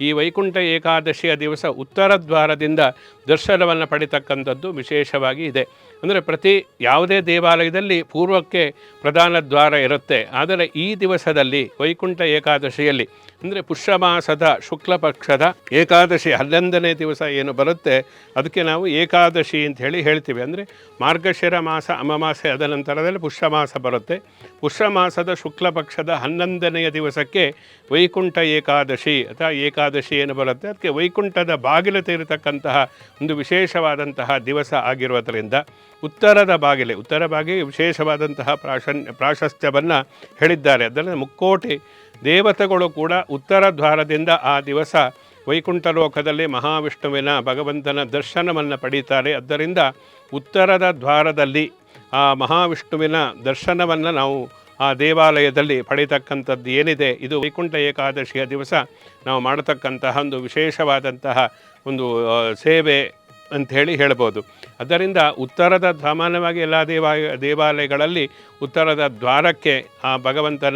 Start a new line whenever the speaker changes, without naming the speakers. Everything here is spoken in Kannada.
ಈ ವೈಕುಂಠ ಏಕಾದಶಿಯ ದಿವಸ ಉತ್ತರ ದ್ವಾರದಿಂದ ದರ್ಶನವನ್ನು ಪಡಿತಕ್ಕಂಥದ್ದು ವಿಶೇಷವಾಗಿ ಇದೆ. ಅಂದರೆ ಪ್ರತಿ ಯಾವುದೇ ದೇವಾಲಯದಲ್ಲಿ ಪೂರ್ವಕ್ಕೆ ಪ್ರಧಾನ ದ್ವಾರ ಇರುತ್ತೆ. ಆದರೆ ಈ ದಿವಸದಲ್ಲಿ ವೈಕುಂಠ ಏಕಾದಶಿಯಲ್ಲಿ ಅಂದರೆ ಪುಷ್ಯ ಮಾಸದ ಶುಕ್ಲ ಪಕ್ಷದ ಏಕಾದಶಿ 11ನೇ ದಿವಸ ಏನು ಬರುತ್ತೆ ಅದಕ್ಕೆ ನಾವು ಏಕಾದಶಿ ಅಂತ ಹೇಳ್ತೀವಿ. ಅಂದರೆ ಮಾರ್ಗಶಿರ ಮಾಸ ಅಮಾವಾಸ್ಯೆ ಆದ ನಂತರದಲ್ಲಿ ಪುಷ್ಯ ಮಾಸ ಬರುತ್ತೆ. ಪುಷ್ಯ ಮಾಸದ ಶುಕ್ಲ ಪಕ್ಷದ 11ನೆಯ ದಿವಸಕ್ಕೆ ವೈಕುಂಠ ಏಕಾದಶಿ ಅಥವಾ ಏಕಾದಶಿ ಏನು ಬರುತ್ತೆ ಅದಕ್ಕೆ ವೈಕುಂಠದ ಬಾಗಿಲು ತೆರೆತಕ್ಕಂತಹ ಒಂದು ವಿಶೇಷವಾದಂತಹ ದಿವಸ ಆಗಿರುವುದರಿಂದ ಉತ್ತರ ಬಾಗಿಲು ವಿಶೇಷವಾದಂತಹ ಪ್ರಾಶಸ್ತ್ಯವನ್ನು ಹೇಳಿದ್ದಾರೆ. ಅದರಲ್ಲಿ ಮುಕ್ಕೋಟಿ ದೇವತೆಗಳು ಕೂಡ ಉತ್ತರ ದ್ವಾರದಿಂದ ಆ ದಿವಸ ವೈಕುಂಠ ಲೋಕದಲ್ಲಿ ಮಹಾವಿಷ್ಣುವಿನ ಭಗವಂತನ ದರ್ಶನವನ್ನು ಪಡೀತಾರೆ. ಆದ್ದರಿಂದ ಉತ್ತರದ ದ್ವಾರದಲ್ಲಿ ಆ ಮಹಾವಿಷ್ಣುವಿನ ದರ್ಶನವನ್ನು ನಾವು ಆ ದೇವಾಲಯದಲ್ಲಿ ಪಡೀತಕ್ಕಂಥದ್ದು ಏನಿದೆ ಇದು ವೈಕುಂಠ ಏಕಾದಶಿಯ ದಿವಸ ನಾವು ಮಾಡತಕ್ಕಂತಹ ಒಂದು ವಿಶೇಷವಾದಂತಹ ಒಂದು ಸೇವೆ ಅಂಥೇಳಿ ಹೇಳ್ಬೋದು. ಅದರಿಂದ ಉತ್ತರದ ಸಾಮಾನ್ಯವಾಗಿ ಎಲ್ಲ ದೇವಾಲಯಗಳಲ್ಲಿ ಉತ್ತರದ ದ್ವಾರಕ್ಕೆ ಆ ಭಗವಂತನ